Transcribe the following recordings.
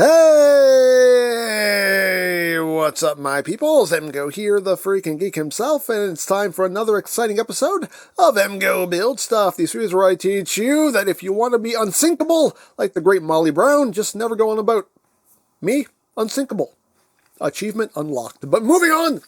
Hey, what's up, my peoples? EmGo here, the freaking geek himself, and it's time for another exciting episode of EmGo Build Stuff, the series where I teach you that if you want to be unsinkable, like the great Molly Brown, just never go on about. Me, unsinkable. Achievement unlocked. But moving on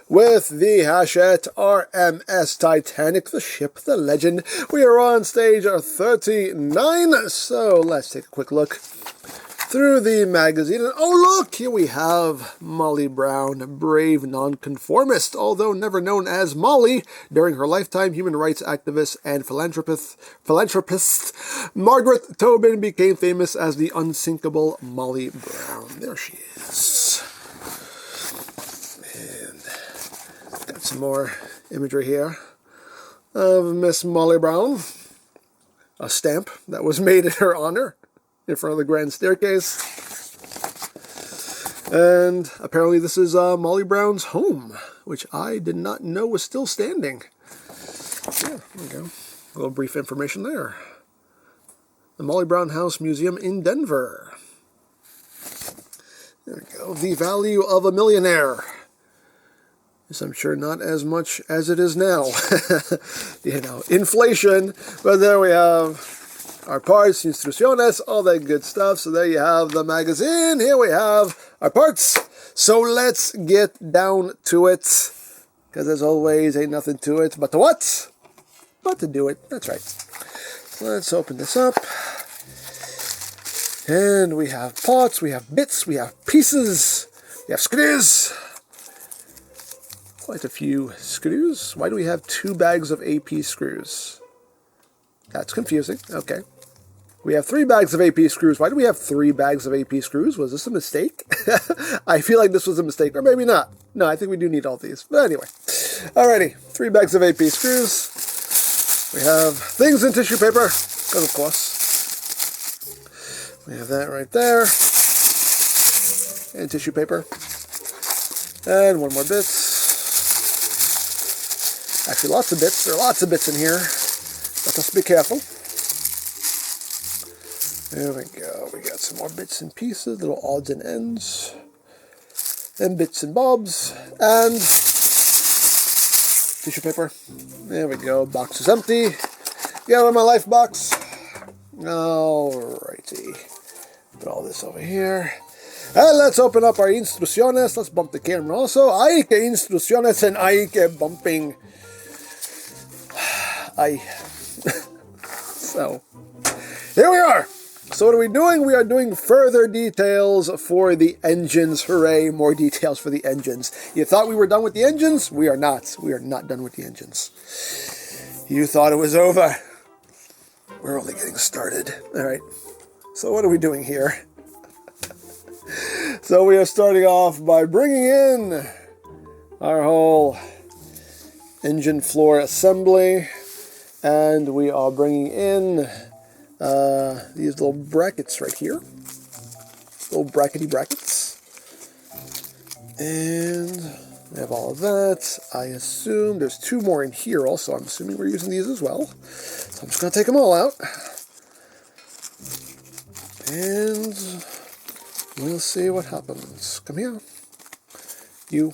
with the Hachette R.M.S. Titanic, the ship, the legend. We are on stage 39, so let's take a quick look through the magazine, and oh look, here we have Molly Brown, a brave nonconformist, although never known as Molly. During her lifetime, human rights activist and philanthropist Margaret Tobin became famous as the unsinkable Molly Brown. There she is. And got some more imagery here of Miss Molly Brown. A stamp that was made in her honor in front of the grand staircase. And apparently this is Molly Brown's home, which I did not know was still standing. Yeah, there we go. A little brief information there. The Molly Brown House Museum in Denver. There we go. The value of a millionaire is, I'm sure, not as much as it is now. You know, inflation. But there we have our parts, instrucciones, all that good stuff. So there you have the magazine. Here we have our parts. So let's get down to it. Because as always, ain't nothing to it but to what? But to do it. That's right. So let's open this up. And we have parts, we have bits, we have pieces, we have screws. Quite a few screws. Why do we have 2 bags of AP screws? That's confusing. Okay. We have 3 bags of AP screws. Why do we have 3 bags of AP screws? Was this a mistake? I feel like this was a mistake, or maybe not. No, I think we do need all these. But anyway. Alrighty. 3 bags of AP screws. We have things in tissue paper, because of course. We have that right there. And tissue paper. And one more bit. Actually, lots of bits. There are lots of bits in here. Let us be careful. There we go. We got some more bits and pieces, little odds and ends, and bits and bobs, and tissue paper. There we go. Box is empty. Get out of my life box. Alrighty. Put all this over here. And let's open up our instrucciones. Let's bump the camera also. Ay, que instrucciones and ay, que bumping. Ay. So, here we are. So what are we doing? We are doing further details for the engines. Hooray, more details for the engines. You thought we were done with the engines? We are not. We are not done with the engines. You thought it was over. We're only getting started. All right. So what are we doing here? So we are starting off by bringing in our whole engine floor assembly. And we are bringing in these little brackets right here. Little brackety brackets. And we have all of that. I assume there's 2 more in here also. I'm assuming we're using these as well. So I'm just going to take them all out. And we'll see what happens. Come here. You,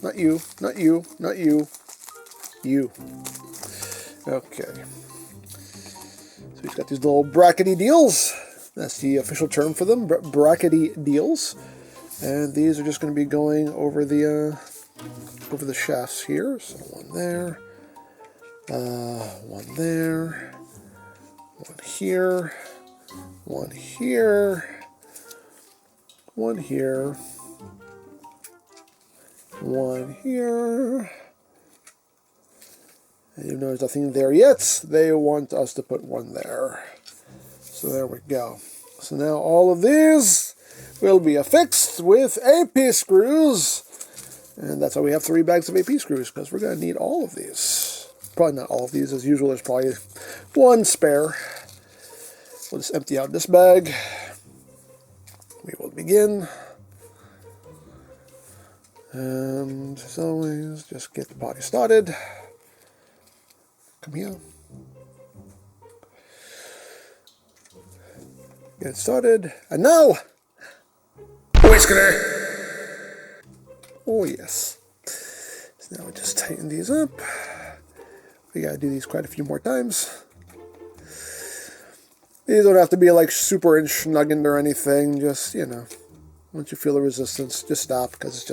not you, not you, not you, you. Okay. So we've got these little brackety deals. That's the official term for them, brackety deals. And these are just going to be going over the shafts here. So one there, one there, one here, one here, one here, one here. And even though there's nothing there yet, they want us to put one there. So there we go. So now all of these will be affixed with AP screws. And that's why we have 3 bags of AP screws, because we're going to need all of these. Probably not all of these. As usual, there's probably 1 spare. We'll just empty out this bag. We will begin. And as always, just get the body started. Come here. Get started. And now, whisker. Oh yes. So now we just tighten these up. We gotta do these quite a few more times. These don't have to be like super snuggened or anything. Just, you know, once you feel the resistance, just stop, because it's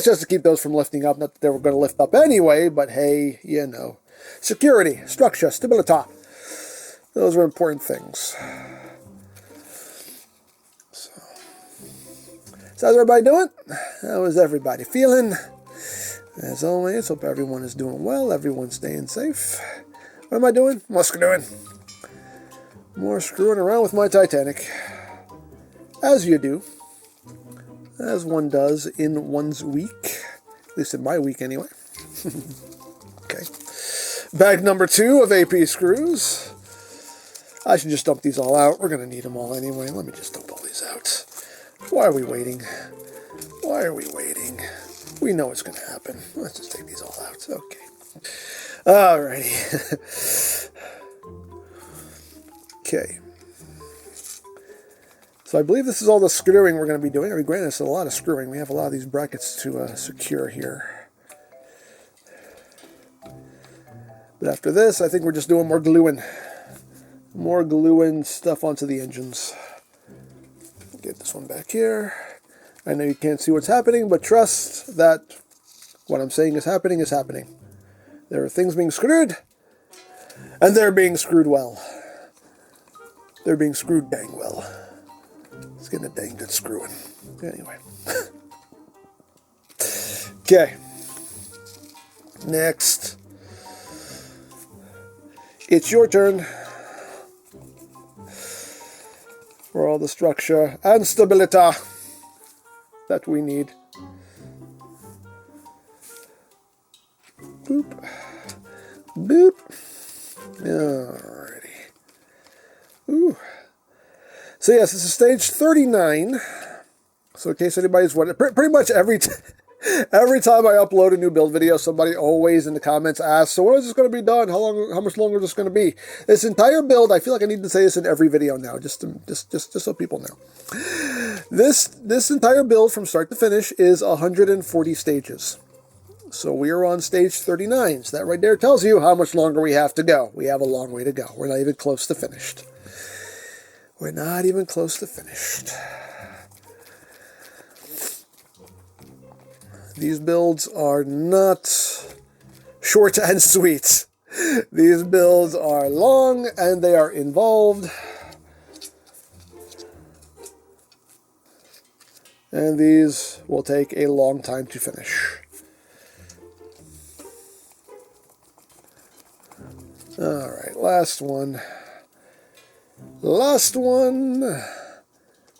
just to keep those from lifting up. Not that they were going to lift up anyway, but hey, you know, security, structure, stability. Those are important things. So how's everybody doing? How is everybody feeling? As always, hope everyone is doing well. Everyone's staying safe. What am I doing? What's doing? More screwing around with my Titanic. As you do. As one does in one's week. At least in my week, anyway. Okay. Bag number 2 of AP screws. I should just dump these all out. We're going to need them all anyway. Let me just dump all these out. Why are we waiting? Why are we waiting? We know it's going to happen. Let's just take these all out. Okay. Alrighty. Okay. So I believe this is all the screwing we're going to be doing. I mean, granted, it's a lot of screwing. We have a lot of these brackets to secure here. But after this, I think we're just doing more gluing. More gluing stuff onto the engines. Get this one back here. I know you can't see what's happening, but trust that what I'm saying is happening is happening. There are things being screwed, and they're being screwed well. They're being screwed dang well. It's getting a dang good screwing. Anyway. Okay. Next. It's your turn. For all the structure and stability that we need. Boop. Boop. Alrighty. Ooh. So yes, this is stage 39. So in case anybody's wondering, pretty much every time I upload a new build video, somebody always in the comments asks, so when is this going to be done? How much longer is this going to be? This entire build, I feel like I need to say this in every video now, just so people know. This entire build from start to finish is 140 stages. So we are on stage 39. So that right there tells you how much longer we have to go. We have a long way to go. We're not even close to finished. We're not even close to finished. These builds are not short and sweet. These builds are long and they are involved. And these will take a long time to finish. Alright, last one. Last one.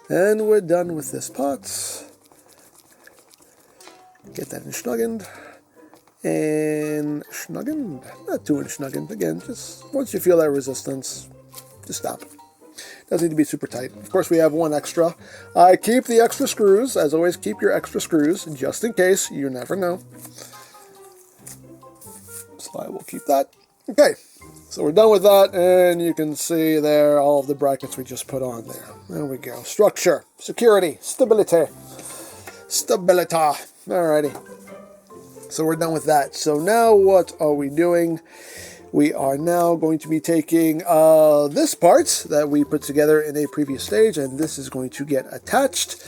And we're done with this pot. Get that snuggened. And snuggened. Not too snuggened. Again, just once you feel that resistance, just stop. Doesn't need to be super tight. Of course, we have one extra. I keep the extra screws. As always, keep your extra screws, just in case. You never know. So I will keep that. Okay. So we're done with that, and you can see there all of the brackets we just put on there. There we go. Structure, security, stability. Stability. Alrighty. So we're done with that. So now what are we doing? We are now going to be taking this part that we put together in a previous stage, and this is going to get attached.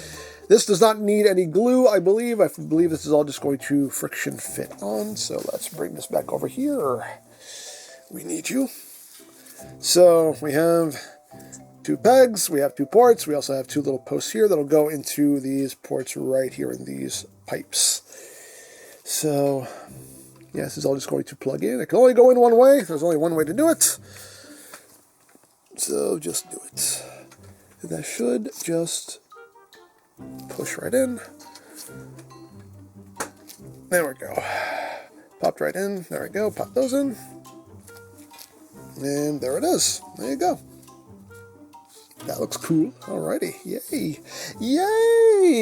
This does not need any glue, I believe. I believe this is all just going to friction fit on. So let's bring this back over here. We need you. So we have 2 pegs, we have 2 ports, we also have 2 little posts here that'll go into these ports right here in these pipes. So, yeah, this is all just going to plug in. It can only go in one way. There's only one way to do it. So just do it. And that should just push right in. There we go. Popped right in. There we go. Pop those in. And there it is. There you go. That looks cool. Alrighty. Yay. Yay!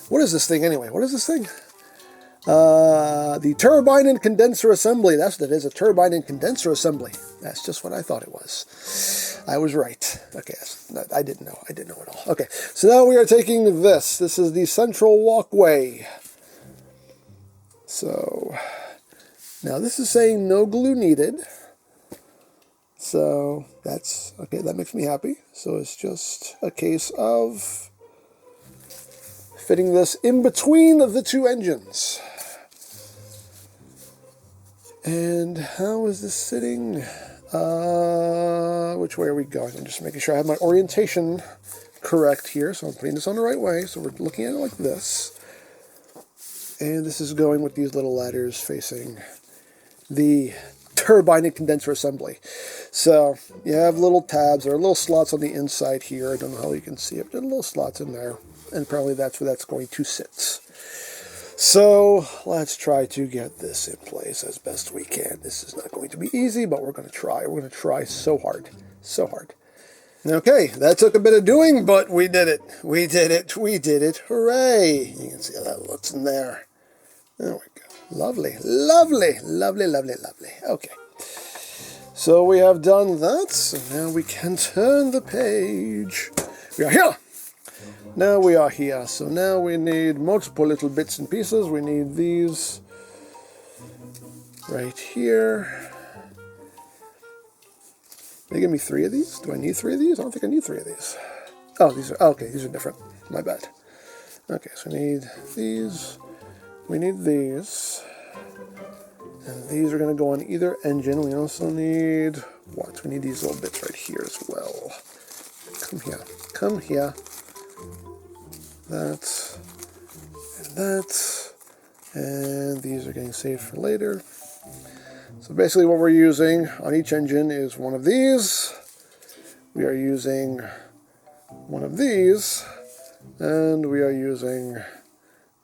What is this thing anyway? What is this thing? The turbine and condenser assembly. That's what it is, a turbine and condenser assembly. That's just what I thought it was. I was right. Okay, I didn't know. I didn't know it all. Okay, so now we are taking this. This is the central walkway. So, now this is saying no glue needed. So, that's, okay, that makes me happy. So it's just a case of fitting this in between the two engines. And how is this sitting? Which way are we going? I'm just making sure I have my orientation correct here. So I'm putting this on the right way. So we're looking at it like this. And this is going with these little ladders facing the turbine and condenser assembly. So you have little tabs. There are little slots on the inside here. I don't know how you can see it. There are little slots in there. And probably that's where that's going to sit. So let's try to get this in place as best we can. This is not going to be easy, but we're going to try. We're going to try so hard. So hard. Okay, that took a bit of doing, but we did it. We did it. We did it. Hooray. You can see how that looks in there. There we go. Lovely. Lovely. Lovely, lovely, lovely. Okay. So we have done that. So now we can turn the page. We are here. Now we are here, so now we need multiple little bits and pieces. We need these right here. They give me 3 of these? Do I need 3 of these? I don't think I need 3 of these. Oh, these are, okay, these are different. My bad. Okay, so we need these. We need these. And these are going to go on either engine. We also need what? We need these little bits right here as well. Come here. Come here. That, and that, and these are getting saved for later. So basically what we're using on each engine is one of these. We are using one of these, and we are using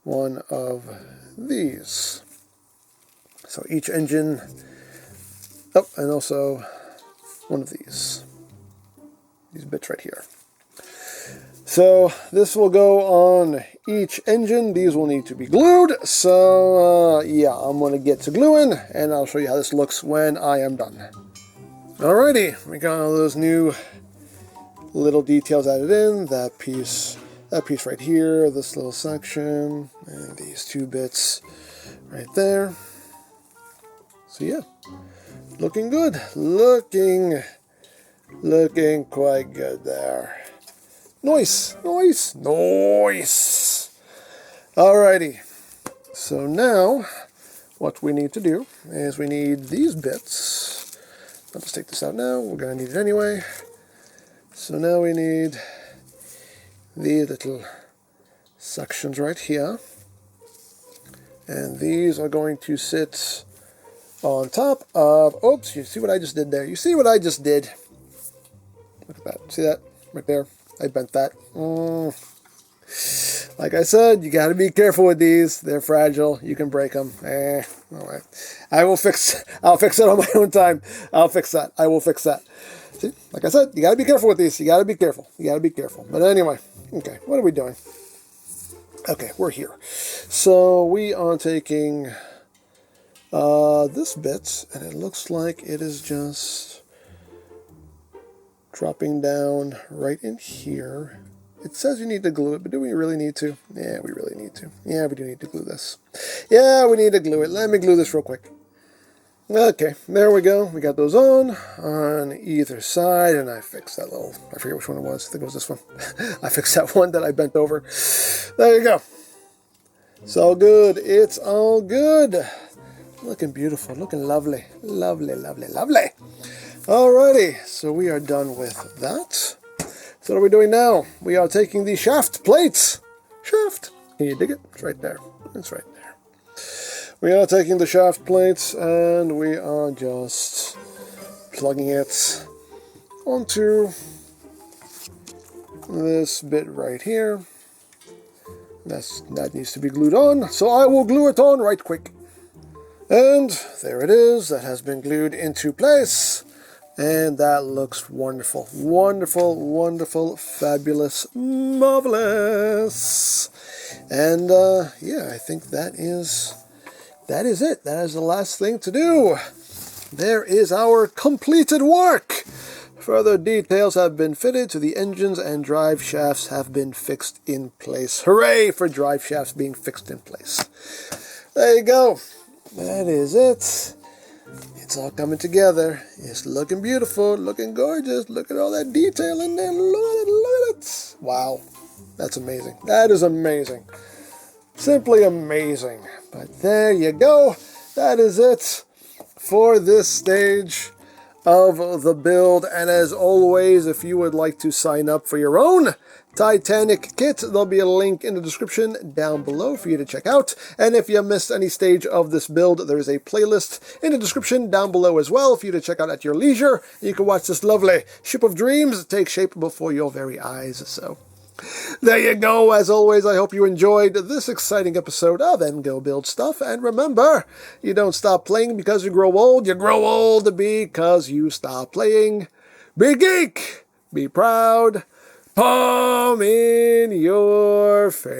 one of these. So each engine, oh, and also one of these bits right here. So this will go on each engine. These will need to be glued. So yeah, I'm going to get to gluing, and I'll show you how this looks when I am done. Alrighty, we got all those new little details added in. That piece right here, this little section, and these 2 bits right there. So yeah, looking good. Looking quite good there. Nice, nice, nice. Alrighty, so now what we need to do is we need these bits. I'll just take this out now. We're going to need it anyway. So now we need these little sections right here. And these are going to sit on top of, oops, you see what I just did there? You see what I just did? Look at that. See that? Right there. I bent that. Like I said, you got to be careful with these. They're fragile. You can break them. All right. I'll fix it on my own time. I'll fix that. I will fix that. See, like I said, you got to be careful with these. You got to be careful. You got to be careful. But anyway, okay, what are we doing? Okay, we're here. So we are taking this bit, and it looks like it is just dropping down right in here. It says you need to glue it, but do we really need to? Yeah, we really need to. Yeah, we do need to glue this. Yeah, we need to glue it. Let me glue this real quick. Okay, there we go. We got those on either side, and I fixed that little, I forget which one it was. I think it was this one. I fixed that one that I bent over. There you go. It's all good. It's all good. Looking beautiful. Looking lovely. Lovely, lovely, lovely. Alrighty, so we are done with that. So what are we doing now? We are taking the shaft plates. Shaft. Can you dig it? It's right there. It's right there. We are taking the shaft plates, and we are just plugging it onto this bit right here. That needs to be glued on, so I will glue it on right quick. And there it is. That has been glued into place. And that looks wonderful. Wonderful, wonderful, fabulous, marvelous. And yeah, I think that is that is it. That is the last thing to do. There is our completed work. Further details have been fitted to the engines and drive shafts have been fixed in place. Hooray for drive shafts being fixed in place. There you go. That is it. It's all coming together. It's looking beautiful, looking gorgeous. Look at all that detail in there. Look at it, look at it. Wow. That's amazing. That is amazing. Simply amazing. But there you go. That is it for this stage of the build. And as always, if you would like to sign up for your own Titanic kit, there'll be a link in the description down below for you to check out. And if you missed any stage of this build, there is a playlist in the description down below as well for you to check out at your leisure. You can watch this lovely ship of dreams take shape before your very eyes. So there you go. As always, I hope you enjoyed this exciting episode of EmGo Build Stuff. And remember, you don't stop playing because you grow old. You grow old because you stop playing. Be geek. Be proud. Palm in your face.